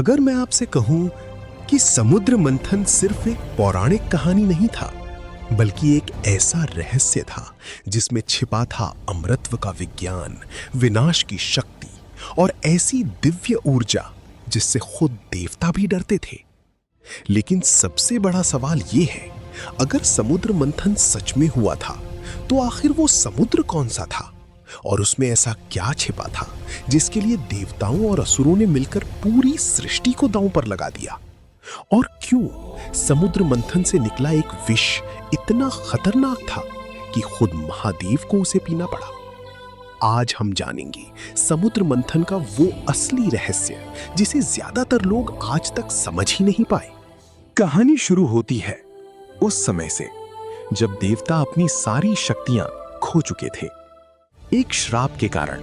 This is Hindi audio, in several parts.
अगर मैं आपसे कहूं कि समुद्र मंथन सिर्फ एक पौराणिक कहानी नहीं था, बल्कि एक ऐसा रहस्य था जिसमें छिपा था अमरत्व का विज्ञान, विनाश की शक्ति और ऐसी दिव्य ऊर्जा जिससे खुद देवता भी डरते थे। लेकिन सबसे बड़ा सवाल यह है, अगर समुद्र मंथन सच में हुआ था तो आखिर वो समुद्र कौन सा था और उसमें ऐसा क्या छिपा था जिसके लिए देवताओं और असुरों ने मिलकर पूरी सृष्टि को दांव पर लगा दिया? और क्यों समुद्र मंथन से निकला एक विष इतना खतरनाक था कि खुद महादेव को उसे पीना पड़ा? आज हम जानेंगे समुद्र मंथन का वो असली रहस्य जिसे ज्यादातर लोग आज तक समझ ही नहीं पाए। कहानी शुरू होती है उस समय से जब देवता अपनी सारी शक्तियां खो चुके थे। एक श्राप के कारण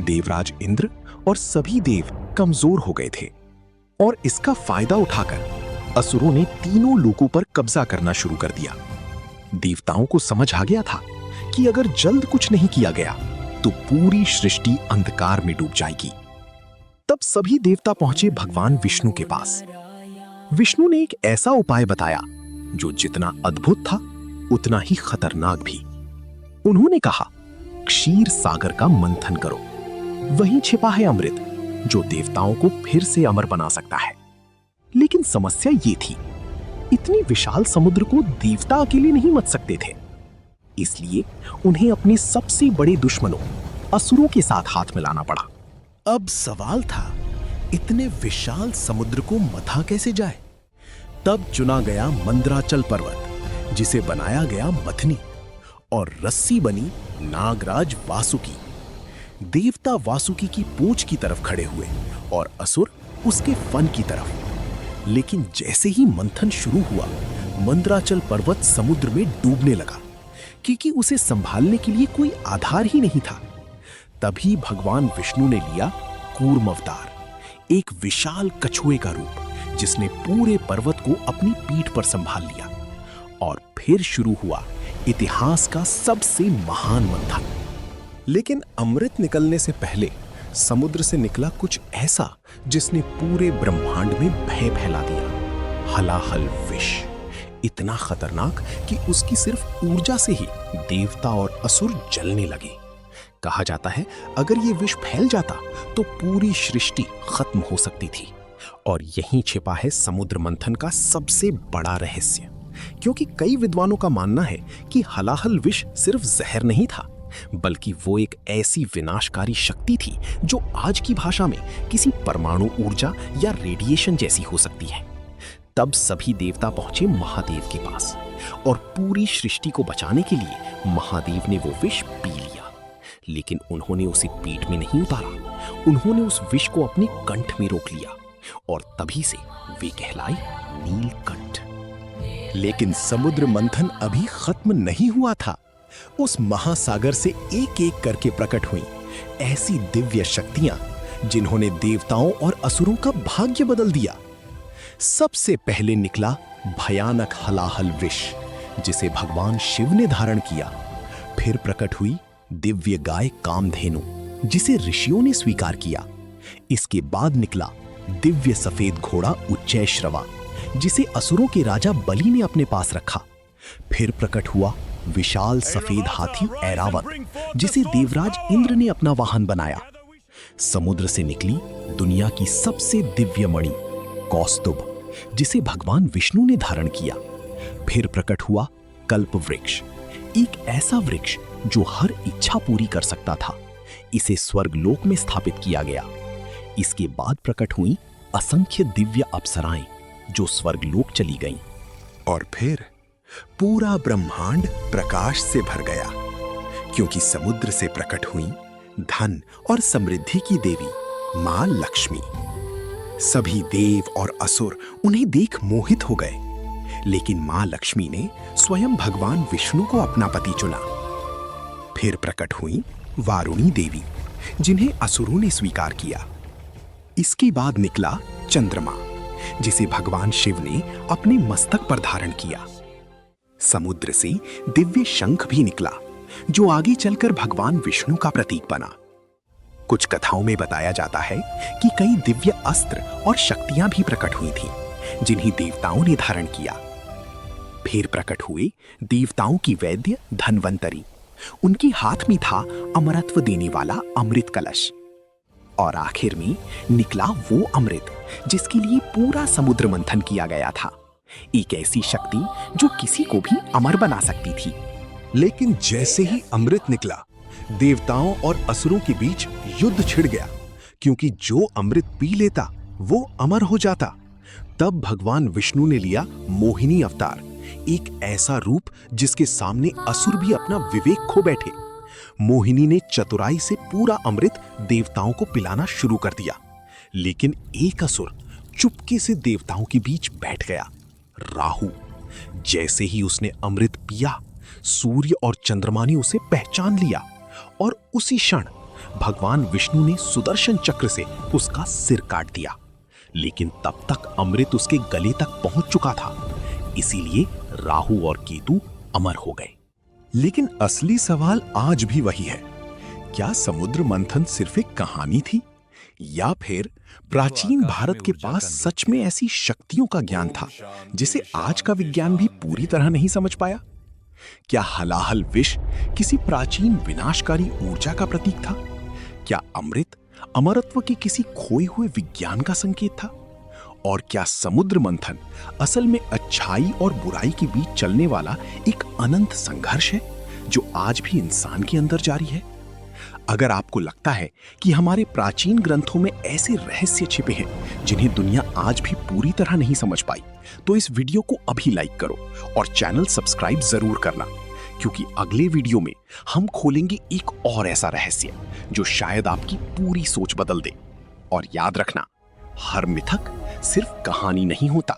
देवराज इंद्र और सभी देव कमजोर हो गए थे और इसका फायदा उठाकर असुरों ने तीनों लोकों पर कब्जा करना शुरू कर दिया। देवताओं को समझ आ गया था कि अगर जल्द कुछ नहीं किया गया तो पूरी सृष्टि अंधकार में डूब जाएगी। तब सभी देवता पहुंचे भगवान विष्णु के पास। विष्णु ने एक ऐसा उपाय बताया जो जितना अद्भुत था उतना ही खतरनाक भी। उन्होंने कहा, क्षीर सागर का मंथन करो, वहीं छिपा है अमृत जो देवताओं को फिर से अमर बना सकता है। लेकिन समस्या ये थी, इतनी विशाल समुद्र को देवता अकेले नहीं मत सकते थे, इसलिए उन्हें अपने सबसे बड़े दुश्मनों असुरों के साथ हाथ मिलाना पड़ा। अब सवाल था, इतने विशाल समुद्र को मथा कैसे जाए? तब चुना गया मंदराचल पर्वत, जिसे बनाया गया मथनी, और रस्सी बनी नागराज वासुकी। देवता वासुकी की पूंछ की तरफ खड़े हुए और असुर उसके फन की तरफ। लेकिन जैसे ही मंथन शुरू हुआ, मंदराचल पर्वत समुद्र में डूबने लगा, क्योंकि उसे संभालने के लिए कोई आधार ही नहीं था। तभी भगवान विष्णु ने लिया कूर्म अवतार, एक विशाल कछुए का रूप, जिसने पूरे पर्वत को अपनी पीठ पर संभाल लिया। और फिर शुरू हुआ इतिहास का सबसे महान मंथन। लेकिन अमृत निकलने से पहले समुद्र से निकला कुछ ऐसा जिसने पूरे ब्रह्मांड में भय फैला दिया। हलाहल विष, इतना खतरनाक कि उसकी सिर्फ ऊर्जा से ही देवता और असुर जलने लगे। कहा जाता है, अगर ये विष फैल जाता तो पूरी सृष्टि खत्म हो सकती थी। और यहीं छिपा है समुद्र मंथन का सबसे बड़ा रहस्य, क्योंकि कई विद्वानों का मानना है कि हलाहल विष सिर्फ जहर नहीं था, बल्कि वो एक ऐसी विनाशकारी शक्ति थी जो आज की भाषा में किसी परमाणु ऊर्जा या रेडिएशन जैसी हो सकती है। तब सभी देवता पहुंचे महादेव के पास और पूरी सृष्टि को बचाने के लिए महादेव ने वो विष पी लिया। लेकिन उन्होंने उसे पेट में नहीं उतारा, उन्होंने उस विष को अपने कंठ में रोक लिया और तभी से वे कहलाए नीलकंठ। लेकिन समुद्र मंथन अभी खत्म नहीं हुआ था। उस महासागर से एक एक करके प्रकट हुई ऐसी दिव्य शक्तियां जिन्होंने देवताओं और असुरों का भाग्य बदल दिया। सबसे पहले निकला भयानक हलाहल विष, जिसे भगवान शिव ने धारण किया। फिर प्रकट हुई दिव्य गाय कामधेनु, जिसे ऋषियों ने स्वीकार किया। इसके बाद निकला दिव्य सफेद घोड़ा उच्चैश्रवा, जिसे असुरों के राजा बलि ने अपने पास रखा। फिर प्रकट हुआ विशाल सफेद हाथी ऐरावत, जिसे देवराज इंद्र ने अपना वाहन बनाया। समुद्र से निकली दुनिया की सबसे दिव्य मणि कौस्तुभ, जिसे भगवान विष्णु ने धारण किया। फिर प्रकट हुआ कल्प वृक्ष, एक ऐसा वृक्ष जो हर इच्छा पूरी कर सकता था। इसे स्वर्गलोक में स्थापित किया गया। इसके बाद प्रकट हुई असंख्य दिव्य अप्सराएं जो स्वर्गलोक चली गईं। और फिर पूरा ब्रह्मांड प्रकाश से भर गया, क्योंकि समुद्र से प्रकट हुई धन और समृद्धि की देवी मां लक्ष्मी। सभी देव और असुर उन्हें देख मोहित हो गए, लेकिन मां लक्ष्मी ने स्वयं भगवान विष्णु को अपना पति चुना। फिर प्रकट हुई वारुणी देवी, जिन्हें असुरों ने स्वीकार किया। इसके बाद निकला चंद्रमा, जिसे भगवान शिव ने अपने मस्तक पर धारण किया। समुद्र से दिव्य शंख भी निकला, जो आगे चलकर भगवान विष्णु का प्रतीक बना। कुछ कथाओं में बताया जाता है कि कई दिव्य अस्त्र और शक्तियां भी प्रकट हुई थीं, जिन्हें देवताओं ने धारण किया। फिर प्रकट हुए देवताओं की वैद्य धन्वंतरी। उनके हाथ में था अमरत्व देने वाला अमृत कलश। और आखिर में निकला वो अमृत जिसके लिए पूरा समुद्र मंथन किया गया था। एक ऐसी शक्ति जो किसी को भी अमर बना सकती थी। लेकिन जैसे ही अमृत निकला, देवताओं और असुरों के बीच युद्ध छिड़ गया, क्योंकि जो अमृत पी लेता वो अमर हो जाता। तब भगवान विष्णु ने लिया मोहिनी अवतार, एक ऐसा रूप जिसके सामने असुर भी अपना विवेक खो बैठे। मोहिनी ने चतुराई से पूरा अमृत देवताओं को पिलाना शुरू कर दिया, लेकिन एक असुर चुपके से देवताओं के बीच बैठ गया, राहु। जैसे ही उसने अमृत पिया, सूर्य और चंद्रमा ने उसे पहचान लिया और उसी क्षण भगवान विष्णु ने सुदर्शन चक्र से उसका सिर काट दिया। लेकिन तब तक अमृत उसके गले तक पहुंच चुका था, इसीलिए राहु और केतु अमर हो गए। लेकिन असली सवाल आज भी वही है, क्या समुद्र मंथन सिर्फ एक कहानी थी, या फिर प्राचीन भारत के पास सच में ऐसी शक्तियों का ज्ञान था जिसे आज का विज्ञान भी पूरी तरह नहीं समझ पाया? क्या हलाहल विष किसी प्राचीन विनाशकारी ऊर्जा का प्रतीक था? क्या अमृत अमरत्व के किसी खोए हुए विज्ञान का संकेत था? और क्या समुद्र मंथन असल में अच्छाई और बुराई के बीच चलने वाला एक अनंत संघर्ष है जो आज भी इंसान के अंदर जारी है? अगर आपको लगता है कि हमारे प्राचीन ग्रंथों में ऐसे रहस्य छिपे हैं जिन्हें दुनिया आज भी पूरी तरह नहीं समझ पाई, तो इस वीडियो को अभी लाइक करो और चैनल सब्सक्राइब जरूर करना, क्योंकि अगले वीडियो में हम खोलेंगे एक और ऐसा रहस्य जो शायद आपकी पूरी सोच बदल दे। और याद रखना, हर मिथक सिर्फ कहानी नहीं होता,